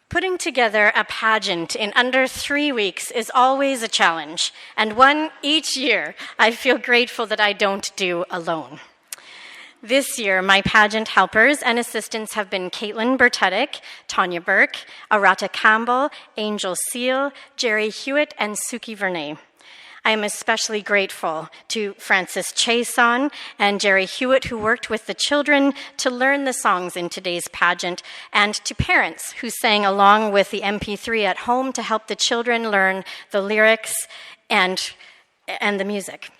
Putting together a pageant in under 3 weeks is always a challenge, and one each year I feel grateful that I don't do alone. This year, my pageant helpers and assistants have been Caitlin Bertetic, Tanya Burke, Arata Campbell, Angel Seal, Jerry Hewitt, and Suki Vernay. I am especially grateful to Francis Chason and Jerry Hewitt, who worked with the children to learn the songs in today's pageant, and to parents who sang along with the MP3 at home to help the children learn the lyrics and the music.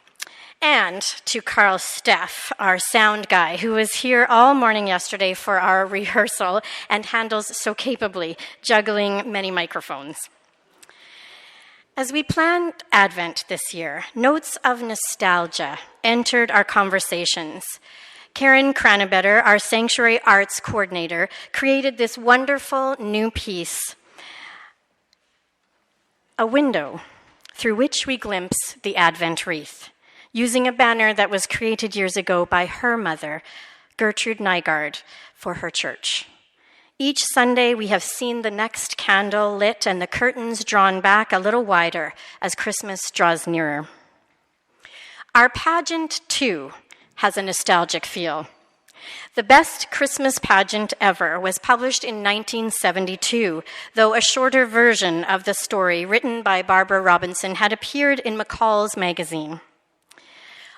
And to Carl Steff, our sound guy, who was here all morning yesterday for our rehearsal and handles so capably, juggling many microphones. As we planned Advent this year, notes of nostalgia entered our conversations. Karen Cranebetter, our Sanctuary Arts Coordinator, created this wonderful new piece, a window through which we glimpse the Advent wreath, using a banner that was created years ago by her mother, Gertrude Nygaard, for her church. Each Sunday, we have seen the next candle lit and the curtains drawn back a little wider as Christmas draws nearer. Our pageant, too, has a nostalgic feel. The best Christmas pageant ever was published in 1972, though a shorter version of the story written by Barbara Robinson had appeared in McCall's magazine.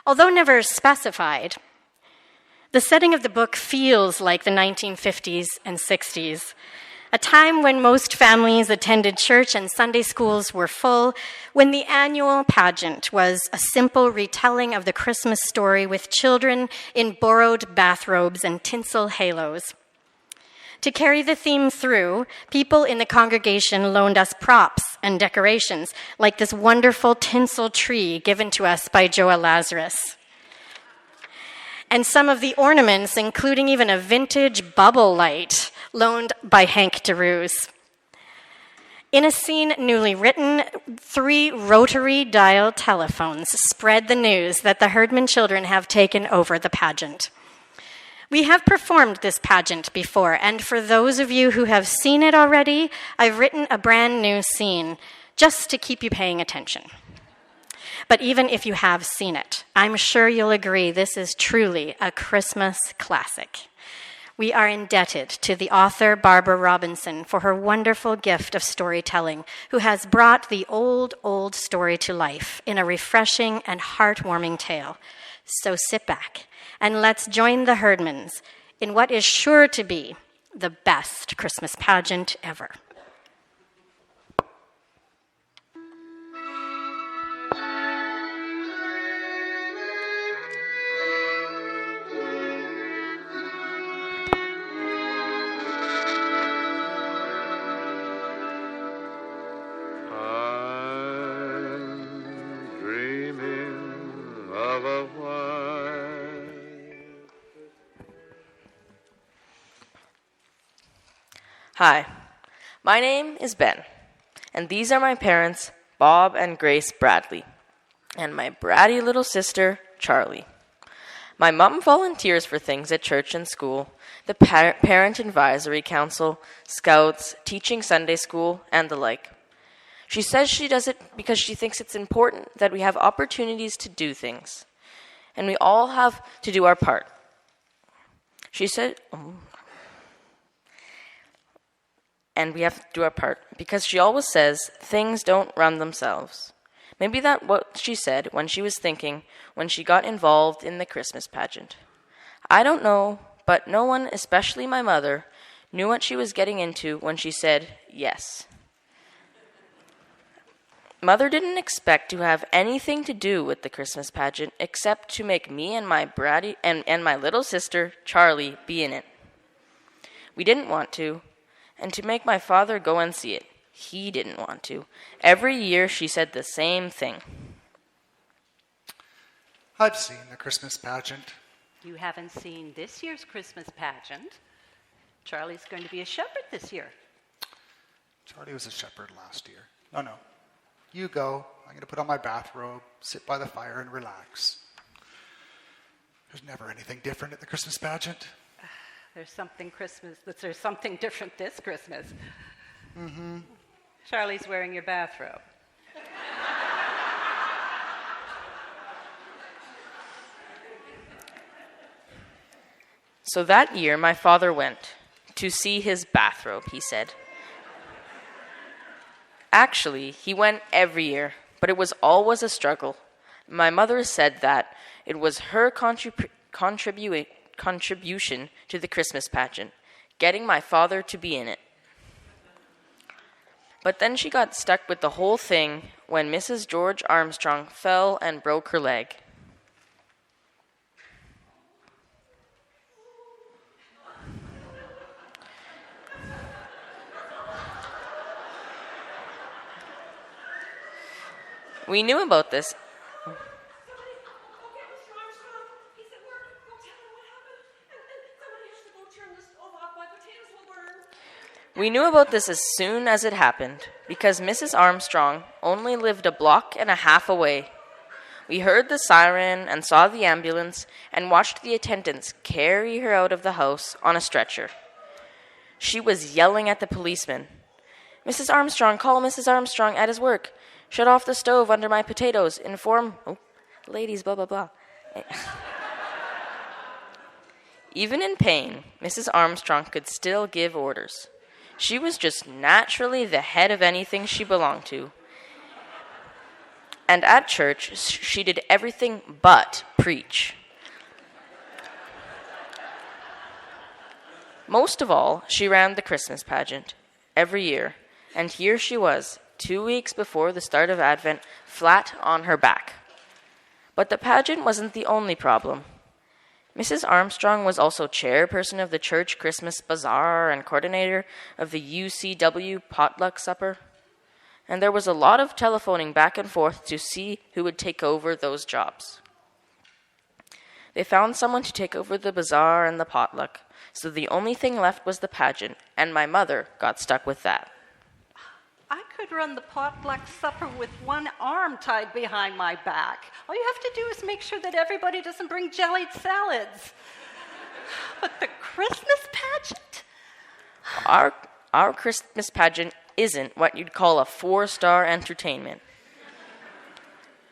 Although never specified, the setting of the book feels like the 1950s and 60s, a time when most families attended church and Sunday schools were full, when the annual pageant was a simple retelling of the Christmas story with children in borrowed bathrobes and tinsel halos. To carry the theme through, people in the congregation loaned us props and decorations, like this wonderful tinsel tree given to us by Joa Lazarus. And some of the ornaments, including even a vintage bubble light loaned by Hank DeRuse. In a scene newly written, 3 rotary dial telephones spread the news that the Herdman children have taken over the pageant. We have performed this pageant before, and for those of you who have seen it already, I've written a brand new scene just to keep you paying attention. But even if you have seen it, I'm sure you'll agree this is truly a Christmas classic. We are indebted to the author Barbara Robinson for her wonderful gift of storytelling, who has brought the old story to life in a refreshing and heartwarming tale. So sit back and let's join the Herdmans in what is sure to be the best Christmas pageant ever. Hi, my name is Ben, and these are my parents, Bob and Grace Bradley, and my bratty little sister, Charlie. My mom volunteers for things at church and school, the Parent Advisory Council, Scouts, teaching Sunday school, and the like. She says she does it because she thinks it's important that we have opportunities to do things, and we all have to do our part. She said... And we have to do our part, because she always says things don't run themselves. Maybe that's what she said when she was thinking when she got involved in the Christmas pageant. I don't know, but no one, especially my mother, knew what she was getting into when she said yes. Mother didn't expect to have anything to do with the Christmas pageant except to make me and my bratty and my little sister, Charlie, be in it. We didn't want to. And to make my father go and see it. He didn't want to. Every year she said the same thing. I've seen the Christmas pageant. You haven't seen this year's Christmas pageant. Charlie's going to be a shepherd this year. Charlie was a shepherd last year. No. You go. I'm going to put on my bathrobe, sit by the fire, and relax. There's never anything different at the Christmas pageant. There's something different this Christmas. Mm-hmm. Charlie's wearing your bathrobe. So that year, my father went to see his bathrobe, he said. Actually, he went every year, but it was always a struggle. My mother said that it was her contribution to the Christmas pageant, getting my father to be in it. But then she got stuck with the whole thing when Mrs. George Armstrong fell and broke her leg. We knew about this. We knew about this as soon as it happened, because Mrs. Armstrong only lived a block and a half away. We heard the siren and saw the ambulance and watched the attendants carry her out of the house on a stretcher. She was yelling at the policeman. "Mrs. Armstrong, call Mrs. Armstrong at his work. Shut off the stove under my potatoes. Inform... ladies, blah, blah, blah." Even in pain, Mrs. Armstrong could still give orders. She was just naturally the head of anything she belonged to. And at church, she did everything but preach. Most of all, she ran the Christmas pageant every year. And here she was, 2 weeks before the start of Advent, flat on her back. But the pageant wasn't the only problem. Mrs. Armstrong was also chairperson of the church Christmas Bazaar and coordinator of the UCW potluck supper. And there was a lot of telephoning back and forth to see who would take over those jobs. They found someone to take over the bazaar and the potluck, so the only thing left was the pageant, and my mother got stuck with that. I could run the potluck supper with one arm tied behind my back. All you have to do is make sure that everybody doesn't bring jellied salads. But the Christmas pageant? Our Christmas pageant isn't what you'd call a 4-star entertainment.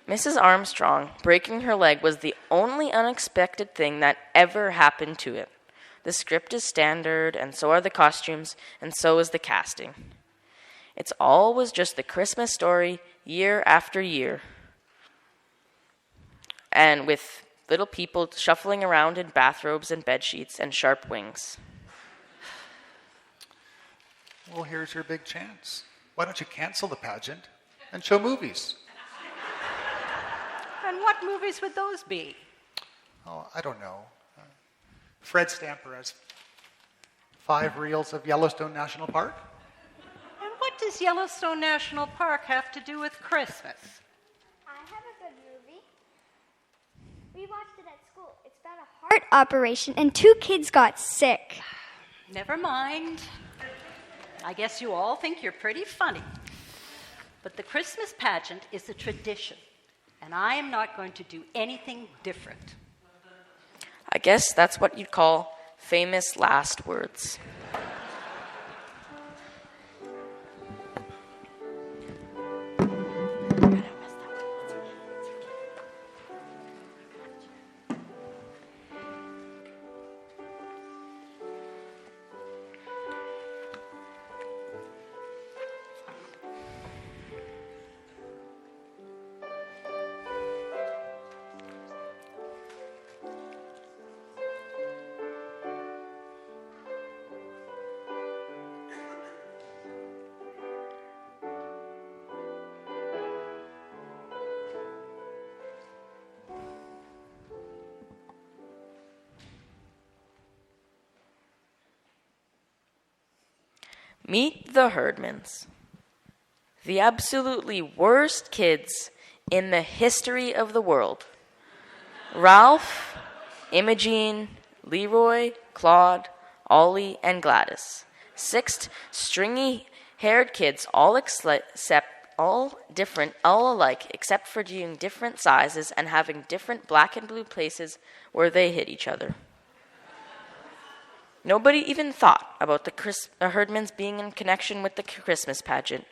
Mrs. Armstrong breaking her leg was the only unexpected thing that ever happened to it. The script is standard, and so are the costumes, and so is the casting. It's always just the Christmas story year after year. And with little people shuffling around in bathrobes and bedsheets and sharp wings. Well, here's your big chance. Why don't you cancel the pageant and show movies? And what movies would those be? Oh, I don't know. Fred Stamper has 5 reels of Yellowstone National Park. And what does Yellowstone National Park have to do with Christmas? I have a good movie. We watched it at school. It's about a heart operation and 2 kids got sick. Never mind. I guess you all think you're pretty funny. But the Christmas pageant is a tradition, and I am not going to do anything different. I guess that's what you'd call famous last words. Meet the Herdmans. The absolutely worst kids in the history of the world. Ralph, Imogene, Leroy, Claude, Ollie, and Gladys. 6 stringy-haired kids, all alike, except for being different sizes and having different black and blue places where they hit each other. Nobody even thought about the herdmans being in connection with the Christmas pageant.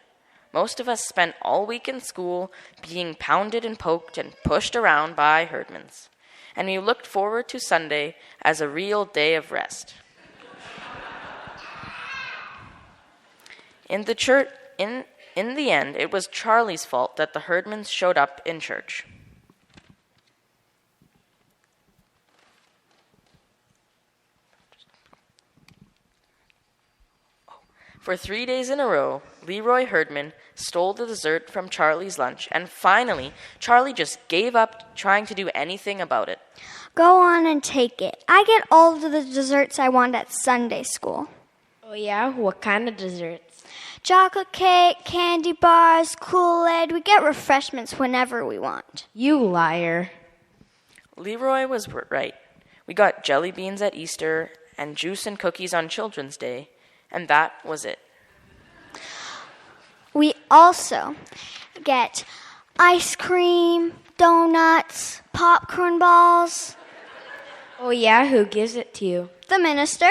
Most of us spent all week in school being pounded and poked and pushed around by herdmans, and we looked forward to Sunday as a real day of rest. In the end, it was Charlie's fault that the herdmans showed up in church. For 3 days in a row, Leroy Herdman stole the dessert from Charlie's lunch, and finally, Charlie just gave up trying to do anything about it. Go on and take it. I get all of the desserts I want at Sunday school. Oh yeah? What kind of desserts? Chocolate cake, candy bars, Kool-Aid. We get refreshments whenever we want. You liar. Leroy was right. We got jelly beans at Easter and juice and cookies on Children's Day, and that was it. We also get ice cream, donuts, popcorn balls. Oh yeah? Who gives it to you? The minister.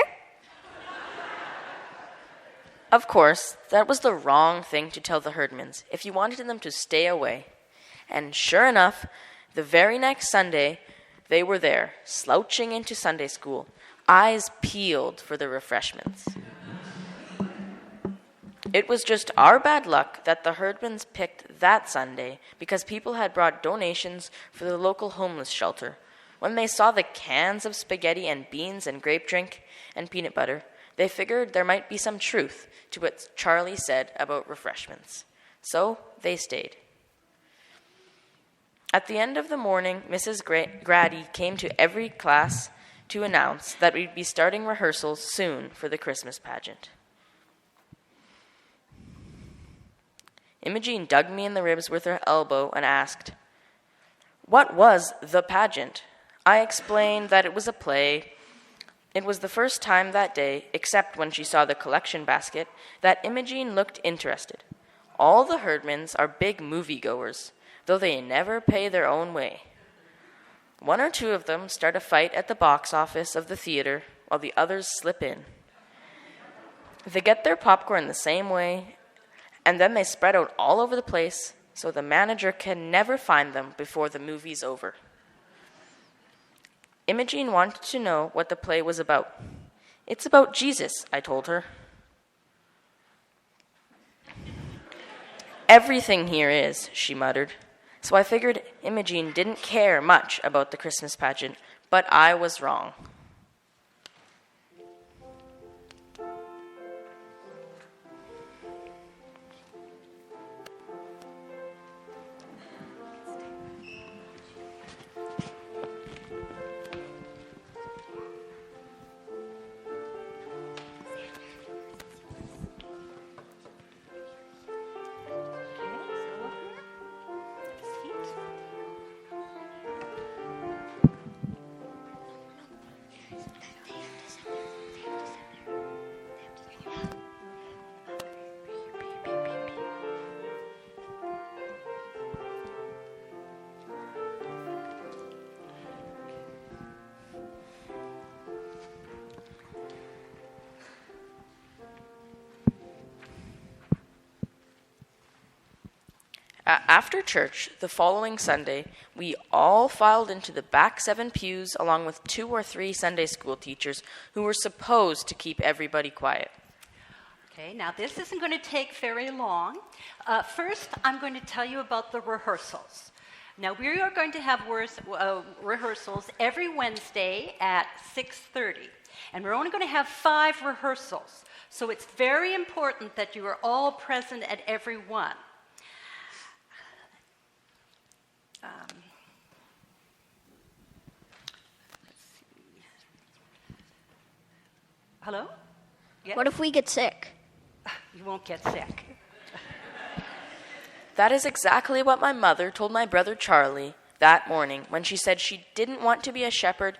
Of course, that was the wrong thing to tell the herdmans if you wanted them to stay away. And sure enough, the very next Sunday, they were there, slouching into Sunday school, eyes peeled for the refreshments. It was just our bad luck that the herdmans picked that Sunday because people had brought donations for the local homeless shelter. When they saw the cans of spaghetti and beans and grape drink and peanut butter, they figured there might be some truth to what Charlie said about refreshments. So they stayed. At the end of the morning, Mrs. Grady came to every class to announce that we'd be starting rehearsals soon for the Christmas pageant. Imogene dug me in the ribs with her elbow and asked, "What was the pageant?" I explained that it was a play. It was the first time that day, except when she saw the collection basket, that Imogene looked interested. All the herdmans are big moviegoers, though they never pay their own way. One or two of them start a fight at the box office of the theater, while the others slip in. They get their popcorn the same way, and then they spread out all over the place, so the manager can never find them before the movie's over. Imogene wanted to know what the play was about. "It's about Jesus," I told her. "Everything here is," she muttered. So I figured Imogene didn't care much about the Christmas pageant, but I was wrong. After church, the following Sunday, we all filed into the back 7 pews along with 2 or 3 Sunday school teachers who were supposed to keep everybody quiet. Okay, now this isn't going to take very long. First, I'm going to tell you about the rehearsals. Now, we are going to have rehearsals every Wednesday at 6:30, and we're only going to have 5 rehearsals. So it's very important that you are all present at every one. Let's see. Hello? Yes? What if we get sick? You won't get sick. That is exactly what my mother told my brother Charlie that morning when she said she didn't want to be a shepherd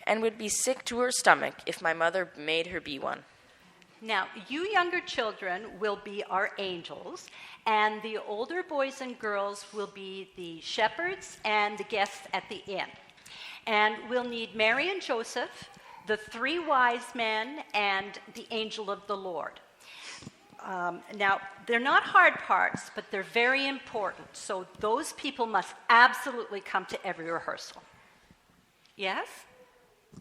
and would be sick to her stomach if my mother made her be one. Now, you younger children will be our angels, and the older boys and girls will be the shepherds and the guests at the inn. And we'll need Mary and Joseph the 3 wise men and the angel of the Lord. Now, they're not hard parts, but they're very important. So those people must absolutely come to every rehearsal. Yes?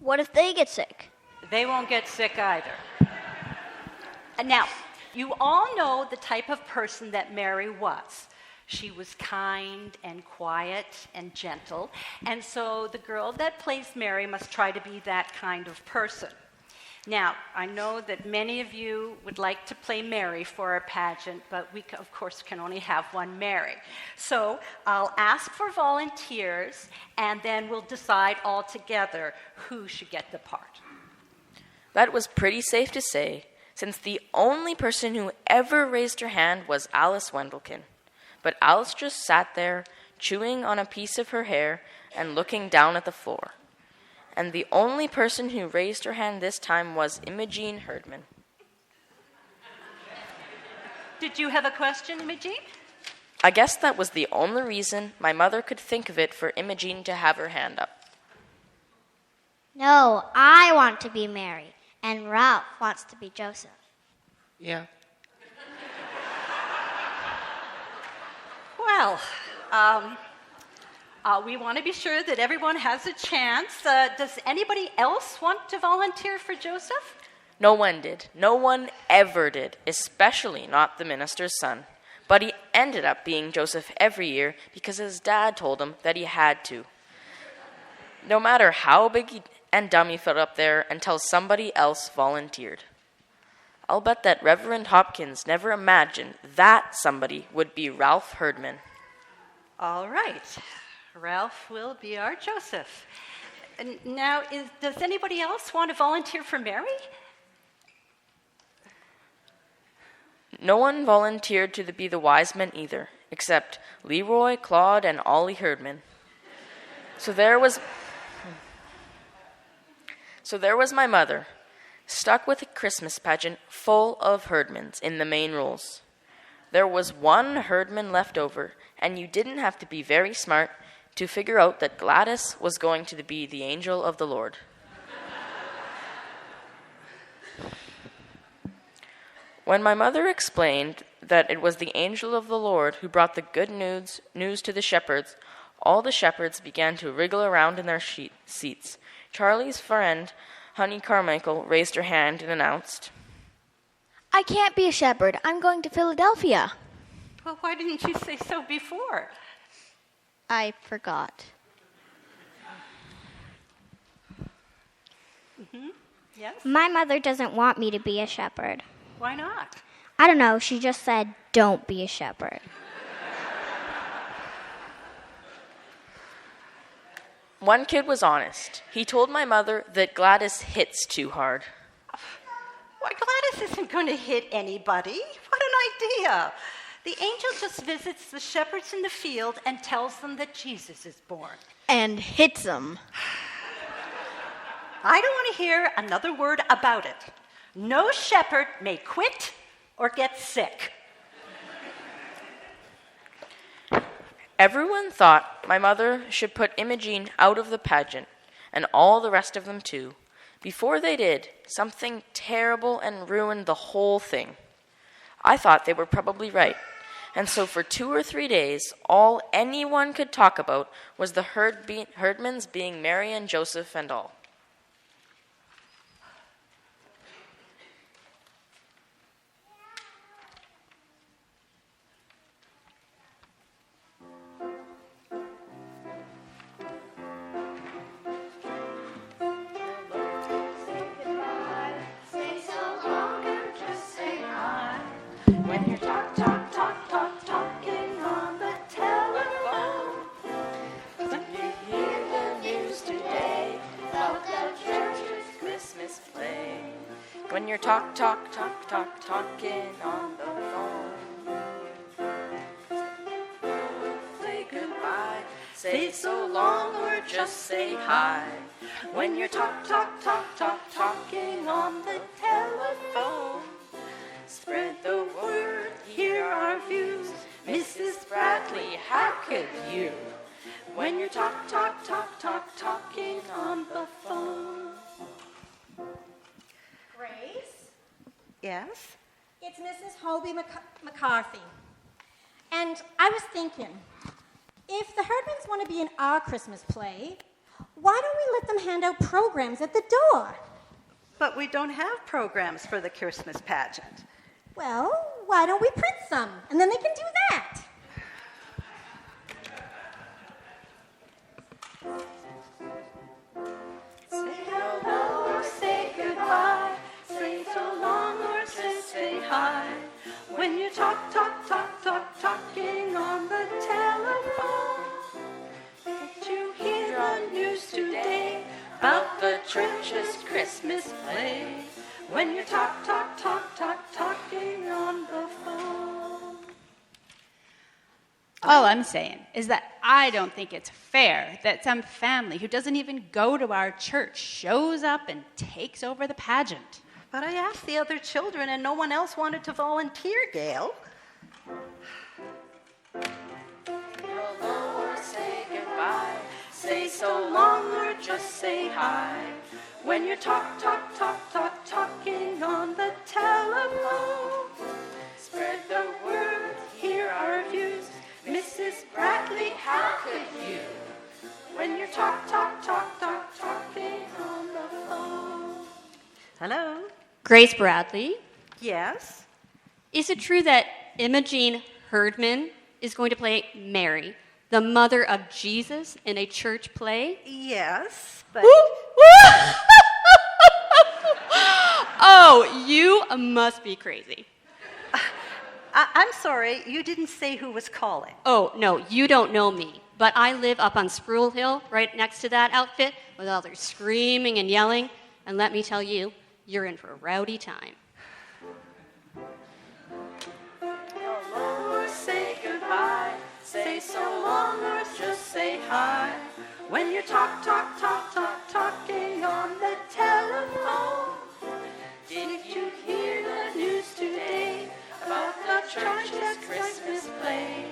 What if they get sick? They won't get sick either. And now, you all know the type of person that Mary was. She was kind and quiet and gentle, and so the girl that plays Mary must try to be that kind of person. Now, I know that many of you would like to play Mary for our pageant, but we, of course, can only have one Mary. So I'll ask for volunteers, and then we'll decide all together who should get the part. That was pretty safe to say, since the only person who ever raised her hand was Alice Wendelkin. But Alice just sat there, chewing on a piece of her hair and looking down at the floor. And the only person who raised her hand this time was Imogene Herdman. Did you have a question, Imogene? I guess that was the only reason my mother could think of it for Imogene to have her hand up. No, I want to be Mary, and Ralph wants to be Joseph. Yeah. Well, we want to be sure that everyone has a chance. Does anybody else want to volunteer for Joseph? No one did. No one ever did, especially not the minister's son. But he ended up being Joseph every year because his dad told him that he had to. No matter how big and dumb he felt up there until somebody else volunteered. I'll bet that Reverend Hopkins never imagined that somebody would be Ralph Herdman. All right. Ralph will be our Joseph. Now, does anybody else want to volunteer for Mary? No one volunteered to be the wise men either, except Leroy, Claude, and Ollie Herdman. So there was my mother, stuck with a Christmas pageant full of Herdmans in the main roles. There was one Herdman left over, and you didn't have to be very smart to figure out that Gladys was going to be the angel of the Lord. When my mother explained that it was the angel of the Lord who brought the good news to the shepherds, all the shepherds began to wriggle around in their seats. Charlie's friend, Honey Carmichael, raised her hand and announced, I can't be a shepherd. I'm going to Philadelphia. Well, why didn't you say so before? I forgot. Mm-hmm. Yes? My mother doesn't want me to be a shepherd. Why not? I don't know. She just said, don't be a shepherd. One kid was honest. He told my mother that Gladys hits too hard. Why, Gladys isn't going to hit anybody. What an idea. The angel just visits the shepherds in the field and tells them that Jesus is born. And hits them. I don't want to hear another word about it. No shepherd may quit or get sick. Everyone thought my mother should put Imogene out of the pageant, and all the rest of them too. Before they did, something terrible and ruined the whole thing. I thought they were probably right, and so for 2 or 3 days, all anyone could talk about was the Herdmans being Mary and Joseph and all. When you're talking on the telephone. When you hear the news today about the church's Christmas play. When you're talking on the phone. Say goodbye, say so long, or just say hi. When you're talking on the telephone. Spread the word, hear our views. Mrs. Bradley, how could you? When you're talking on the phone. Toby McCarthy. And I was thinking, if the Herdmans want to be in our Christmas play, why don't we let them hand out programs at the door? But we don't have programs for the Christmas pageant. Well, why don't we print some? And then they can do that. Say hello or say goodbye. Say so long or just say hi. When you talking on the telephone, did you hear the news today about the church's Christmas play? When you talking on the phone. All I'm saying is that I don't think it's fair that some family who doesn't even go to our church shows up and takes over the pageant. But I asked the other children and no one else wanted to volunteer, Gail. Hello or say goodbye. Say so long or just say hi. When you're talking on the telephone, spread the word, hear our views. Mrs. Bradley, how could you? When you're talking on the phone. Hello? Grace Bradley, Yes? is it true that Imogene Herdman is going to play Mary, the mother of Jesus, in a church play? Yes, but... Oh, you must be crazy. I'm sorry, you didn't say who was calling. Oh, no, you don't know me. But I live up on Spruill Hill, right next to that outfit, with all their screaming and yelling. And let me tell you, you're in for a rowdy time. Hello or say goodbye. Say so long or just say hi. When you're talking on the telephone, did you hear the news today about the church's Christmas play?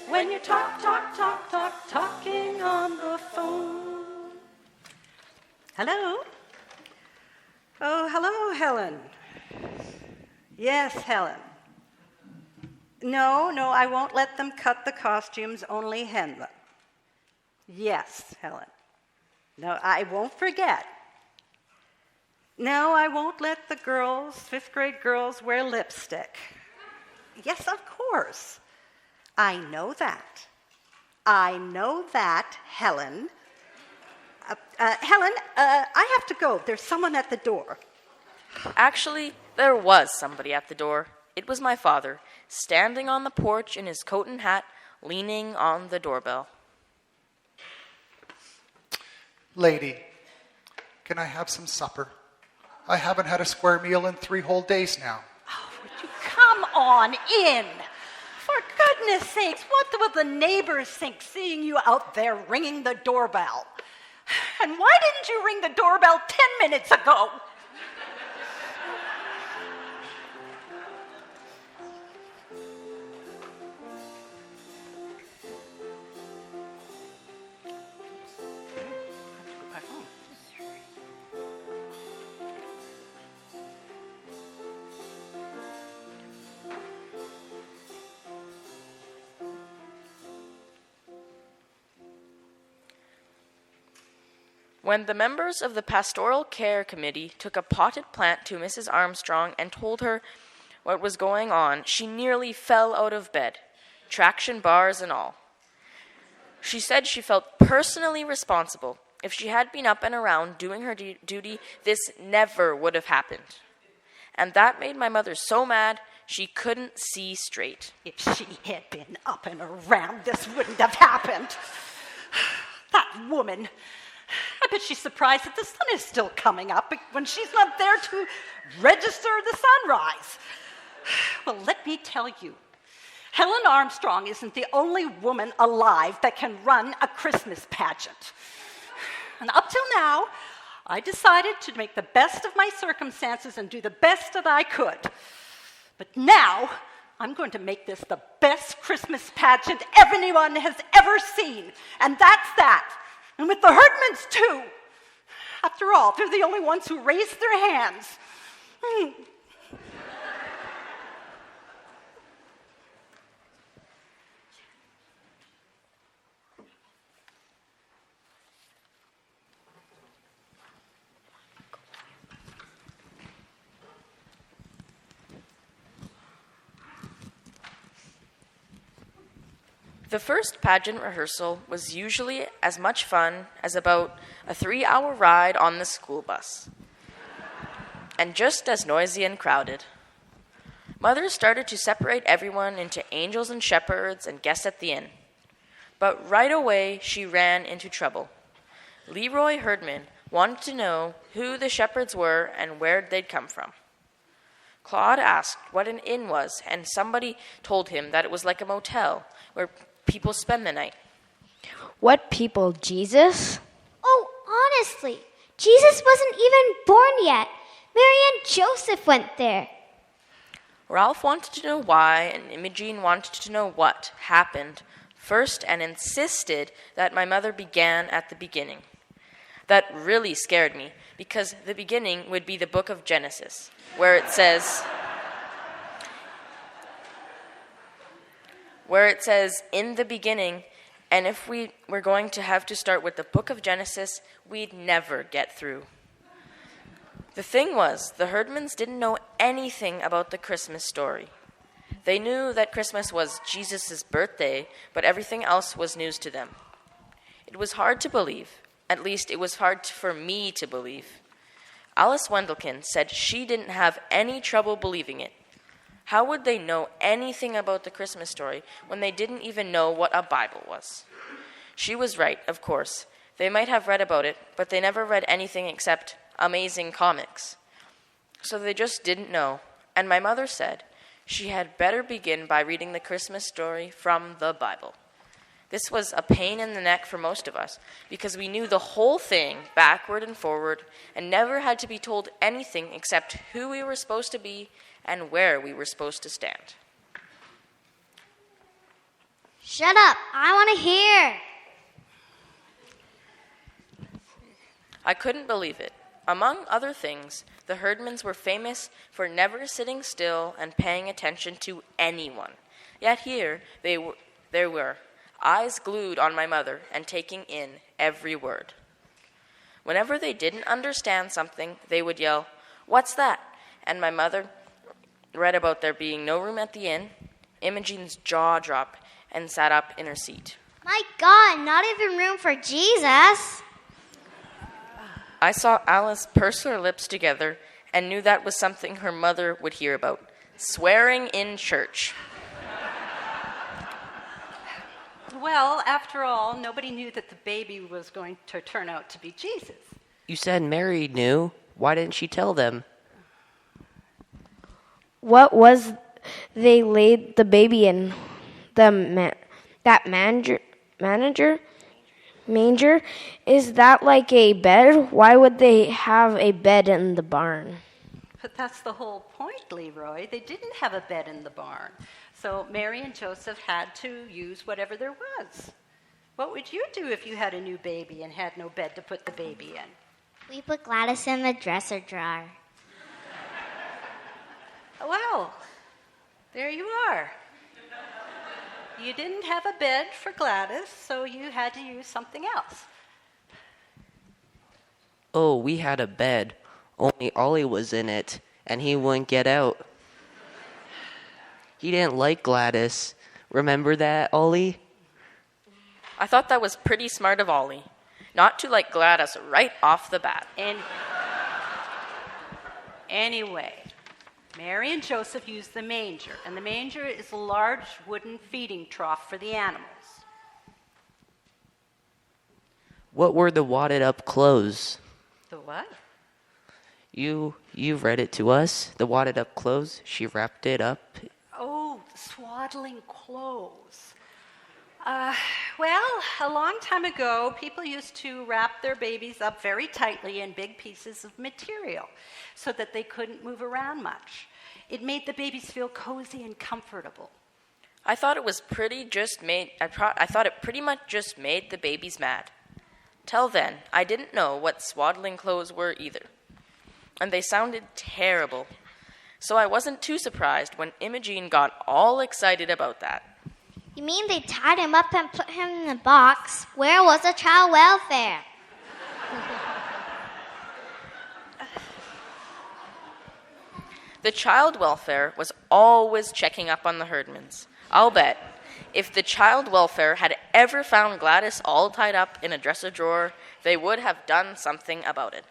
When you're talking on the phone. Hello? Oh, hello, Helen. Yes, Helen. No, I won't let them cut the costumes, only hem them. Yes, Helen. No, I won't forget. No, I won't let the girls, 5th grade girls, wear lipstick. Yes, of course. I know that. Helen. Helen, I have to go. There's someone at the door. Actually, there was somebody at the door. It was my father, standing on the porch in his coat and hat, leaning on the doorbell. Lady, can I have some supper? I haven't had a square meal in 3 whole days now. Oh, would you come on in? For goodness sakes, what will the neighbors think seeing you out there ringing the doorbell? And why didn't you ring the doorbell 10 minutes ago? When the members of the Pastoral Care Committee took a potted plant to Mrs. Armstrong and told her what was going on, she nearly fell out of bed, traction bars and all. She said she felt personally responsible. If she had been up and around doing her duty, this never would have happened. And that made my mother so mad she couldn't see straight. If she had been up and around, this wouldn't have happened. That woman... I bet she's surprised that the sun is still coming up when she's not there to register the sunrise. Well, let me tell you, Helen Armstrong isn't the only woman alive that can run a Christmas pageant. And up till now, I decided to make the best of my circumstances and do the best that I could. But now, I'm going to make this the best Christmas pageant anyone has ever seen. And that's that. And with the Herdmans, too. After all, they're the only ones who raised their hands. The first pageant rehearsal was usually as much fun as about a 3-hour ride on the school bus, and just as noisy and crowded. Mother started to separate everyone into angels and shepherds and guests at the inn. But right away, she ran into trouble. Leroy Herdman wanted to know who the shepherds were and where they'd come from. Claude asked what an inn was, and somebody told him that it was like a motel where people spend the night. What people, Jesus? Oh, honestly, Jesus wasn't even born yet. Mary and Joseph went there. Ralph wanted to know why, and Imogene wanted to know what happened first and insisted that my mother began at the beginning. That really scared me, because the beginning would be the book of Genesis, where it says, in the beginning, and if we were going to have to start with the book of Genesis, we'd never get through. The thing was, the Herdmans didn't know anything about the Christmas story. They knew that Christmas was Jesus' birthday, but everything else was news to them. It was hard to believe. At least it was hard for me to believe. Alice Wendelkin said she didn't have any trouble believing it. How would they know anything about the Christmas story when they didn't even know what a Bible was? She was right, of course. They might have read about it, but they never read anything except amazing comics. So they just didn't know. And my mother said she had better begin by reading the Christmas story from the Bible. This was a pain in the neck for most of us, because we knew the whole thing backward and forward and never had to be told anything except who we were supposed to be and where we were supposed to stand. Shut up. I want to hear. I couldn't believe it. Among other things, the Herdmans were famous for never sitting still and paying attention to anyone. Yet here they were, eyes glued on my mother and taking in every word. Whenever they didn't understand something, they would yell, "What's that?" And my mother read about there being no room at the inn. Imogene's jaw dropped and sat up in her seat. My God, not even room for Jesus. I saw Alice purse her lips together and knew that was something her mother would hear about. Swearing in church. Well, after all, nobody knew that the baby was going to turn out to be Jesus. You said Mary knew. Why didn't she tell them? What was they laid the baby in? That manger? Is that like a bed? Why would they have a bed in the barn? But that's the whole point, Leroy. They didn't have a bed in the barn. So Mary and Joseph had to use whatever there was. What would you do if you had a new baby and had no bed to put the baby in? We put Gladys in the dresser drawer. Well, there you are. You didn't have a bed for Gladys, so you had to use something else. Oh, we had a bed. Only Ollie was in it, and he wouldn't get out. He didn't like Gladys. Remember that, Ollie? I thought that was pretty smart of Ollie, not to like Gladys right off the bat. Anyway, Mary and Joseph used the manger, and the manger is a large wooden feeding trough for the animals. What were the wadded up clothes? The what? You read it to us. The wadded up clothes. She wrapped it up. Oh, swaddling clothes. Well, a long time ago, people used to wrap their babies up very tightly in big pieces of material so that they couldn't move around much. It made the babies feel cozy and comfortable. I thought it pretty much just made the babies mad. Till then, I didn't know what swaddling clothes were either. And they sounded terrible. So I wasn't too surprised when Imogene got all excited about that. You mean they tied him up and put him in a box? Where was the child welfare? The child welfare was always checking up on the Herdmans. I'll bet. If the child welfare had ever found Gladys all tied up in a dresser drawer, they would have done something about it.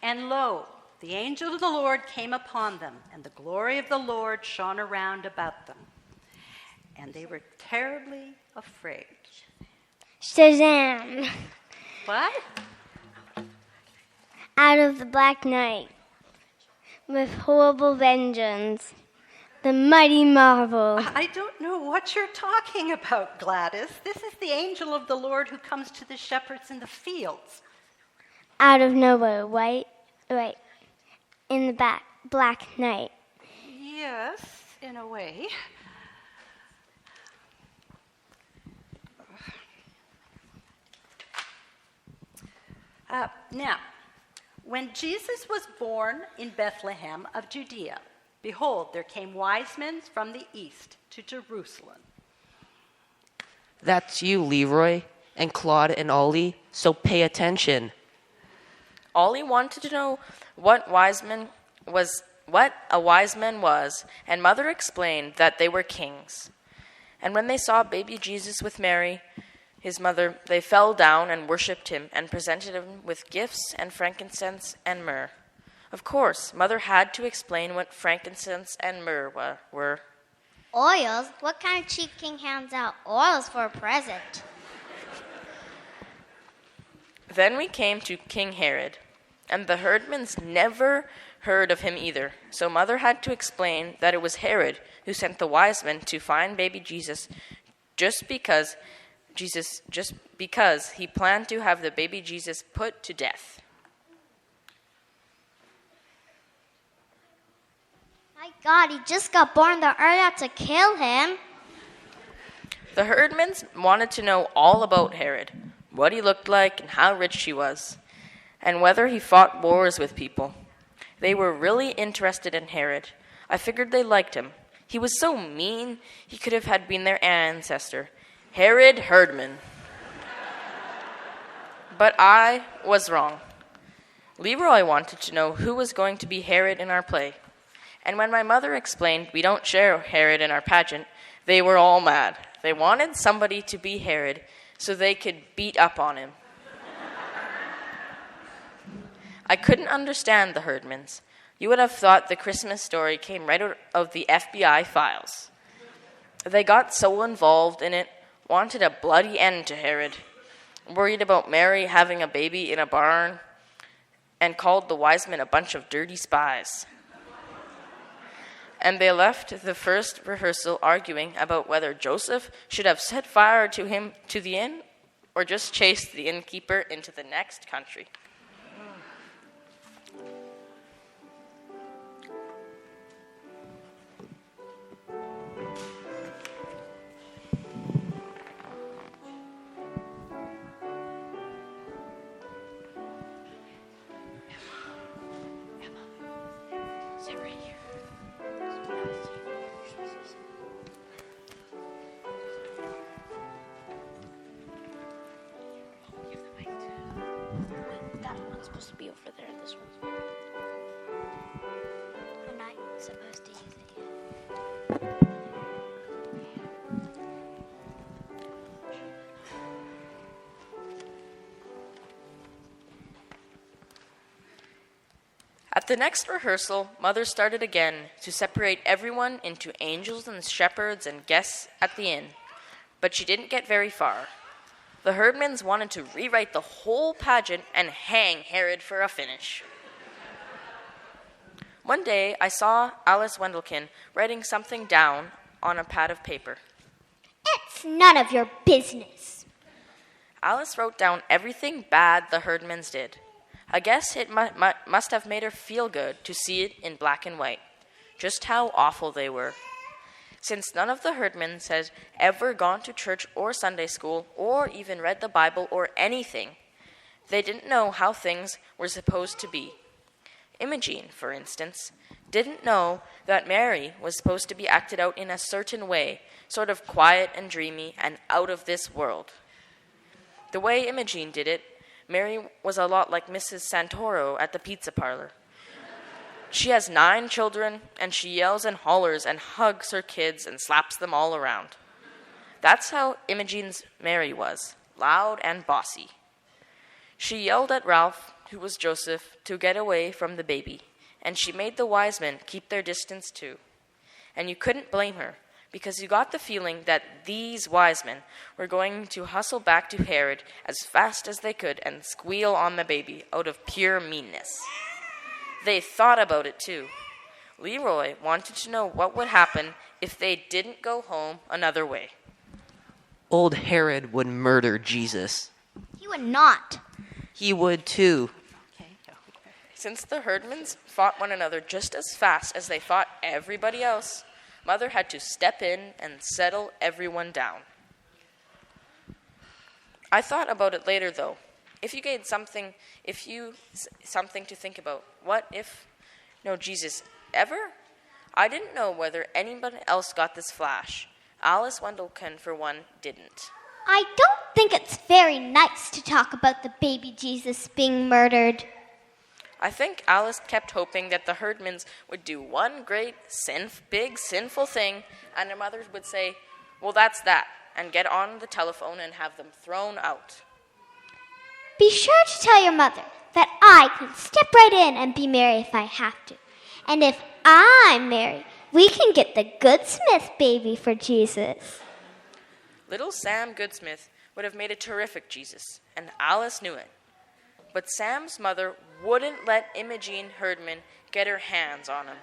And lo, the angel of the Lord came upon them, and the glory of the Lord shone around about them. And they were terribly afraid. Shazam! What? Out of the black night, with horrible vengeance, the mighty marvel. I don't know what you're talking about, Gladys. This is the angel of the Lord who comes to the shepherds in the fields. Out of nowhere, right? In the black night. Yes, in a way. Now, when Jesus was born in Bethlehem of Judea, behold, there came wise men from the east to Jerusalem. That's you, Leroy, and Claude and Ollie, so pay attention. Ollie wanted to know what a wise man was, and Mother explained that they were kings. And when they saw baby Jesus with Mary, his mother, they fell down and worshipped him and presented him with gifts and frankincense and myrrh. Of course, Mother had to explain what frankincense and myrrh were. Oils? What kind of cheap king hands out oils for a present? Then we came to King Herod, and the herdmans never heard of him either. So Mother had to explain that it was Herod who sent the wise men to find baby Jesus just because he planned to have the baby Jesus put to death. My God, he just got born. The earth had to kill him. The herdmans wanted to know all about Herod, what he looked like and how rich he was, and whether he fought wars with people. They were really interested in Herod. I figured they liked him. He was so mean, he could have had been their ancestor, Herod Herdman. But I was wrong. Leroy wanted to know who was going to be Herod in our play. And when my mother explained we don't share Herod in our pageant, they were all mad. They wanted somebody to be Herod so they could beat up on him. I couldn't understand the herdmans. You would have thought the Christmas story came right out of the FBI files. They got so involved in it, wanted a bloody end to Herod, worried about Mary having a baby in a barn, and called the wise men a bunch of dirty spies. And they left the first rehearsal arguing about whether Joseph should have set fire to him to the inn or just chased the innkeeper into the next country. That one's supposed to be over there. This one's. I'm not supposed to use it yet. At the next rehearsal, Mother started again to separate everyone into angels and shepherds and guests at the inn. But she didn't get very far. The herdmans wanted to rewrite the whole pageant and hang Herod for a finish. One day, I saw Alice Wendelkin writing something down on a pad of paper. It's none of your business. Alice wrote down everything bad the herdmans did. I guess it must have made her feel good to see it in black and white, just how awful they were. Since none of the herdmans had ever gone to church or Sunday school or even read the Bible or anything, they didn't know how things were supposed to be. Imogene, for instance, didn't know that Mary was supposed to be acted out in a certain way, sort of quiet and dreamy and out of this world. The way Imogene did it, Mary was a lot like Mrs. Santoro at the pizza parlor. She has 9 children, and she yells and hollers and hugs her kids and slaps them all around. That's how Imogene's Mary was, loud and bossy. She yelled at Ralph, who was Joseph, to get away from the baby, and she made the wise men keep their distance too. And you couldn't blame her, because you got the feeling that these wise men were going to hustle back to Herod as fast as they could and squeal on the baby out of pure meanness. They thought about it too. Leroy wanted to know what would happen if they didn't go home another way. Old Herod would murder Jesus. He would not. He would too. Since the herdmans fought one another just as fast as they fought everybody else, Mother had to step in and settle everyone down. I thought about it later, though. If you something to think about. What if, no Jesus, ever? I didn't know whether anybody else got this flash. Alice Wendelken, for one, didn't. I don't think it's very nice to talk about the baby Jesus being murdered. I think Alice kept hoping that the herdmans would do one great, big, sinful thing, and her mother would say, well, that's that, and get on the telephone and have them thrown out. Be sure to tell your mother that I can step right in and be Mary if I have to. And if I'm Mary, we can get the Goodsmith baby for Jesus. Little Sam Goodsmith would have made a terrific Jesus, and Alice knew it. But Sam's mother wouldn't let Imogene Herdman get her hands on him.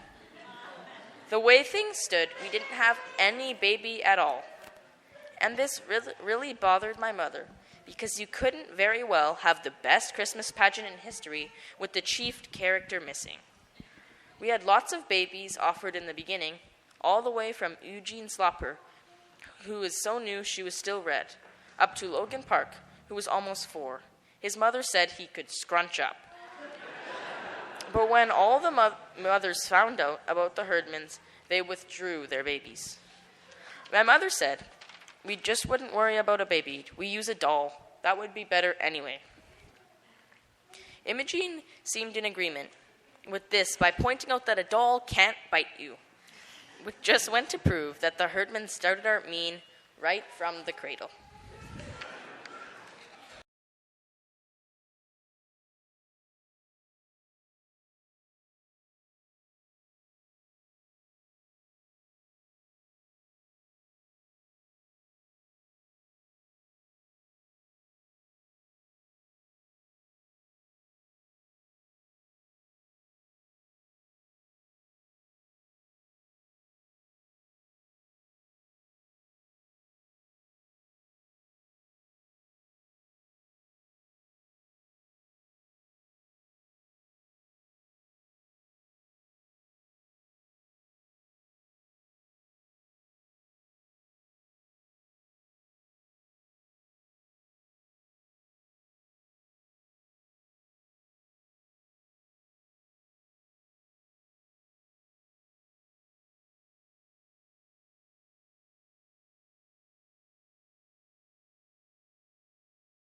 The way things stood, we didn't have any baby at all. And this really bothered my mother, because you couldn't very well have the best Christmas pageant in history with the chief character missing. We had lots of babies offered in the beginning, all the way from Eugene Slopper, who was so new she was still red, up to Logan Park, who was almost 4. His mother said he could scrunch up. But when all the mothers found out about the herdmans, they withdrew their babies. My mother said, we just wouldn't worry about a baby. We use a doll. That would be better anyway. Imogene seemed in agreement with this by pointing out that a doll can't bite you, which just went to prove that the herdmans started out mean right from the cradle.